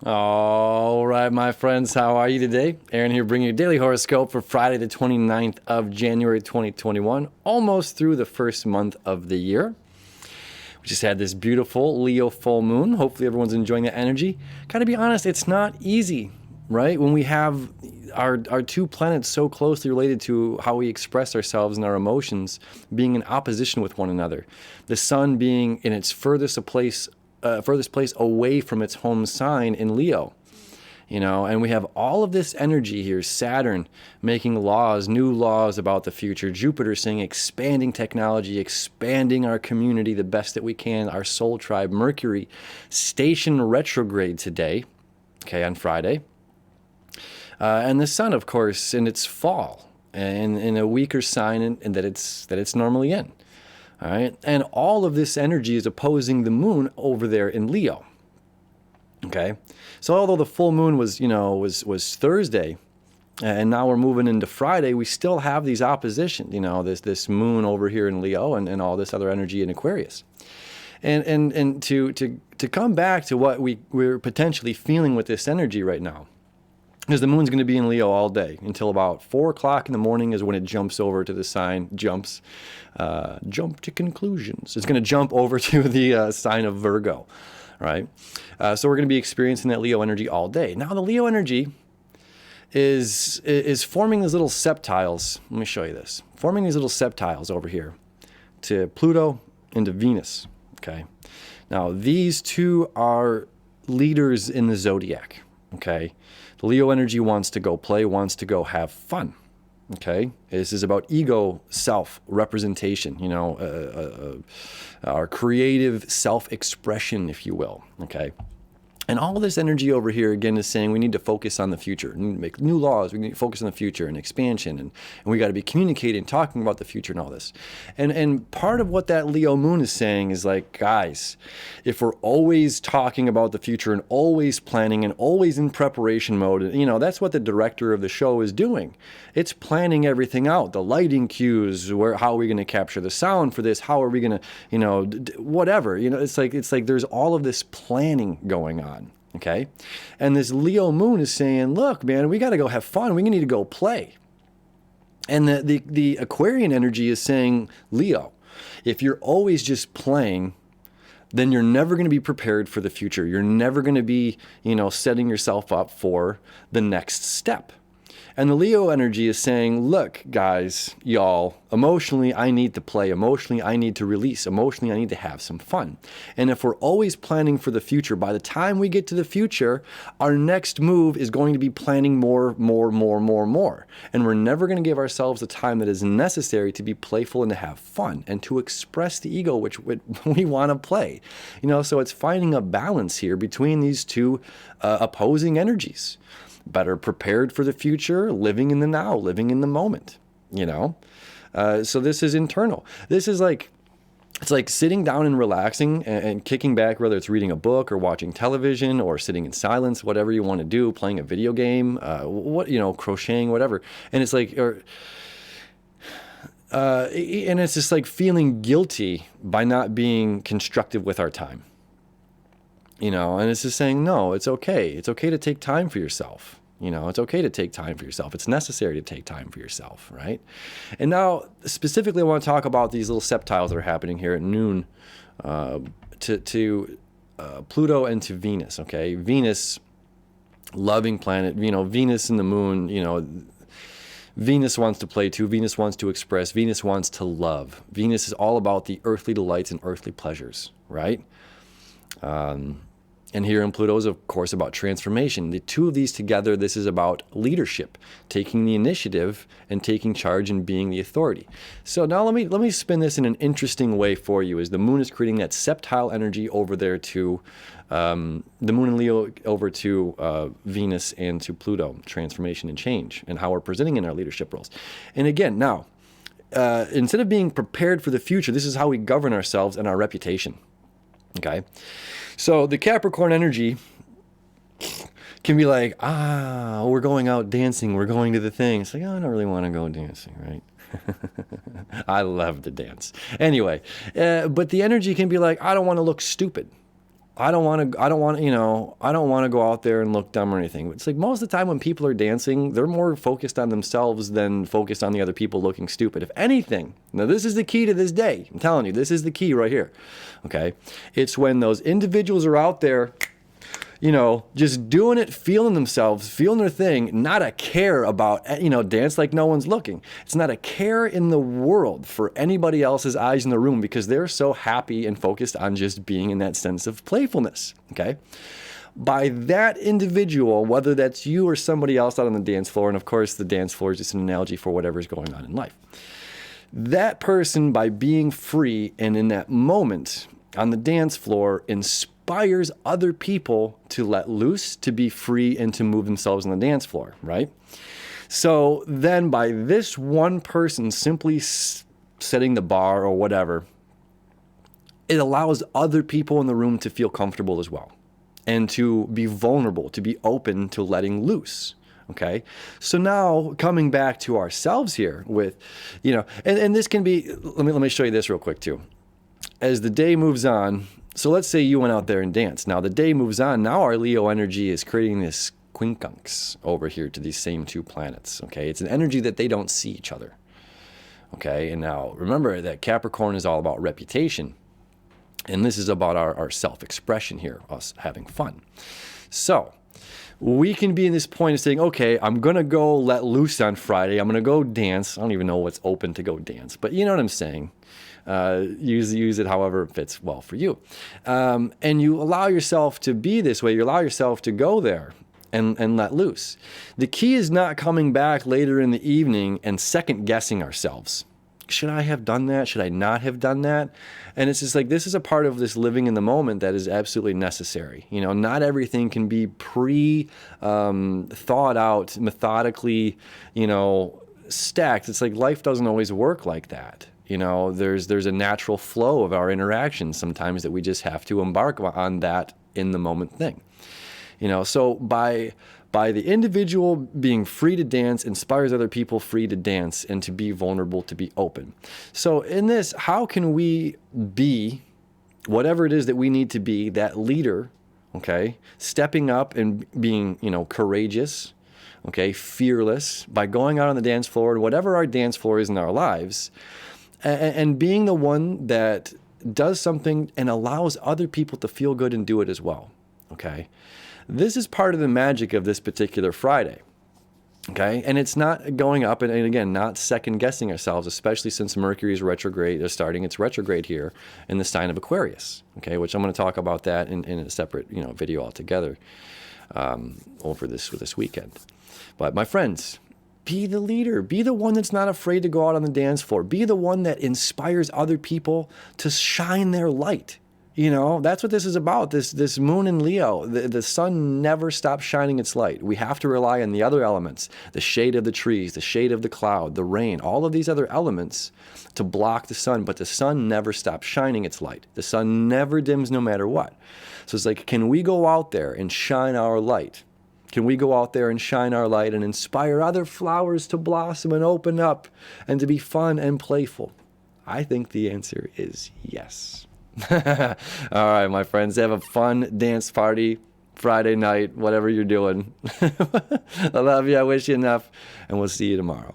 All right, my friends, how are you today? Aaron here bringing you a daily horoscope for Friday the 29th of January 2021, almost through the first month of the year. We just had this beautiful Leo full moon. Hopefully everyone's enjoying the energy. Gotta be honest, it's not easy, right? When we have our two planets so closely related to how we express ourselves and our emotions being in opposition with one another. The sun being in its furthest place away from its home sign in Leo. And we have all of this energy here, Saturn making laws, new laws about the future, Jupiter saying expanding technology, expanding our community the best that we can, our soul tribe, Mercury station retrograde today, on Friday. And the sun, of course, in its fall, and in a weaker sign in that it's normally in. All right, and all of this energy is opposing the moon over there in Leo. Okay, so although the full moon was Thursday, and now we're moving into Friday, we still have these opposition. This moon over here in Leo, and all this other energy in Aquarius. And to come back to what we're potentially feeling with this energy right now. Because the moon's going to be in Leo all day until about 4 o'clock in the morning is when it jumps over to the sign, jump to conclusions. It's going to jump over to the sign of Virgo, right? So we're going to be experiencing that Leo energy all day. Now the Leo energy is forming these little septiles. Let me show you this. Forming these little septiles over here to Pluto and to Venus, okay? Now these two are leaders in the zodiac, okay? The Leo energy wants to go play, wants to go have fun, okay? This is about ego self-representation, our creative self-expression, if you will, okay? And all this energy over here, again, is saying we need to focus on the future. We need to make new laws. We need to focus on the future and expansion. And we got to be communicating, talking about the future and all this. And part of what that Leo moon is saying is like, guys, if we're always talking about the future and always planning and always in preparation mode, that's what the director of the show is doing. It's planning everything out, the lighting cues, how are we going to capture the sound for this? How are we going to, whatever. It's like there's all of this planning going on. Okay. And this Leo moon is saying, look, man, we got to go have fun. We need to go play. And the Aquarian energy is saying, Leo, if you're always just playing, then you're never going to be prepared for the future. You're never going to be, setting yourself up for the next step. And the Leo energy is saying, look, guys, y'all, emotionally, I need to play. Emotionally, I need to release. Emotionally, I need to have some fun. And if we're always planning for the future, by the time we get to the future, our next move is going to be planning more. And we're never going to give ourselves the time that is necessary to be playful and to have fun and to express the ego, which we want to play. So it's finding a balance here between these two opposing energies. Better prepared for the future, living in the now, living in the moment, So this is internal. This is it's like sitting down and relaxing and kicking back, whether it's reading a book or watching television or sitting in silence, whatever you want to do, playing a video game, crocheting, whatever. And it's like, and it's just like feeling guilty by not being constructive with our time. And it's just saying, no, it's okay. It's okay to take time for yourself. It's okay to take time for yourself. It's necessary to take time for yourself, right? And now, specifically, I want to talk about these little septiles that are happening here at noon to Pluto and to Venus, okay? Venus, loving planet, Venus and the moon, Venus wants to play too. Venus wants to express. Venus wants to love. Venus is all about the earthly delights and earthly pleasures, right? And here in Pluto is, of course, about transformation. The two of these together, this is about leadership, taking the initiative and taking charge and being the authority. So now let me spin this in an interesting way for you, as the moon is creating that septile energy over there to the moon and Leo over to Venus and to Pluto, transformation and change, and how we're presenting in our leadership roles. And again, now, instead of being prepared for the future, this is how we govern ourselves and our reputation. Okay, so the Capricorn energy can be like, we're going out dancing, we're going to the thing. It's like, I don't really want to go dancing, right? I love to dance. Anyway, but the energy can be like, I don't want to look stupid. I don't want to, I don't want to go out there and look dumb or anything. It's like most of the time when people are dancing, they're more focused on themselves than focused on the other people looking stupid. If anything, now this is the key to this day. I'm telling you, this is the key right here. Okay. It's when those individuals are out there, just doing it, feeling themselves, feeling their thing, not a care about, dance like no one's looking. It's not a care in the world for anybody else's eyes in the room because they're so happy and focused on just being in that sense of playfulness, okay? By that individual, whether that's you or somebody else out on the dance floor, and of course the dance floor is just an analogy for whatever's going on in life. That person, by being free and in that moment on the dance floor, inspires other people to let loose, to be free, and to move themselves on the dance floor, right? So then by this one person simply setting the bar or whatever, it allows other people in the room to feel comfortable as well and to be vulnerable, to be open to letting loose. Okay. So now coming back to ourselves here with, and this can be, let me show you this real quick too. As the day moves on, so let's say you went out there and danced. Now the day moves on. Now our Leo energy is creating this quincunx over here to these same two planets. Okay. It's an energy that they don't see each other. Okay. And now remember that Capricorn is all about reputation. And this is about our self-expression here, us having fun. So we can be in this point of saying, okay, I'm going to go let loose on Friday. I'm going to go dance. I don't even know what's open to go dance, but you know what I'm saying. Use it however it fits well for you. And you allow yourself to be this way. You allow yourself to go there and let loose. The key is not coming back later in the evening and second guessing ourselves. Should I have done that? Should I not have done that? And it's just like, this is a part of this living in the moment that is absolutely necessary. Not everything can be thought out, methodically, stacked. It's like life doesn't always work like that. There's a natural flow of our interactions sometimes that we just have to embark on that in the moment thing. So by the individual being free to dance inspires other people free to dance and to be vulnerable, to be open. So in this, how can we be whatever it is that we need to be, that leader, okay, stepping up and being, courageous, okay, fearless, by going out on the dance floor, whatever our dance floor is in our lives, and being the one that does something and allows other people to feel good and do it as well, okay? This is part of the magic of this particular Friday, okay? And it's not going up, and again, not second-guessing ourselves, especially since Mercury is retrograde, is starting its retrograde here in the sign of Aquarius, okay? Which I'm going to talk about that in a separate, video altogether over this weekend. But my friends, be the leader. Be the one that's not afraid to go out on the dance floor. Be the one that inspires other people to shine their light. That's what this is about. This moon in Leo, the sun never stops shining its light. We have to rely on the other elements, the shade of the trees, the shade of the cloud, the rain, all of these other elements to block the sun. But the sun never stops shining its light. The sun never dims no matter what. So it's like, can we go out there and shine our light? Can we go out there and shine our light and inspire other flowers to blossom and open up and to be fun and playful? I think the answer is yes. All right, my friends, have a fun dance party Friday night, whatever you're doing. I love you. I wish you enough, and we'll see you tomorrow.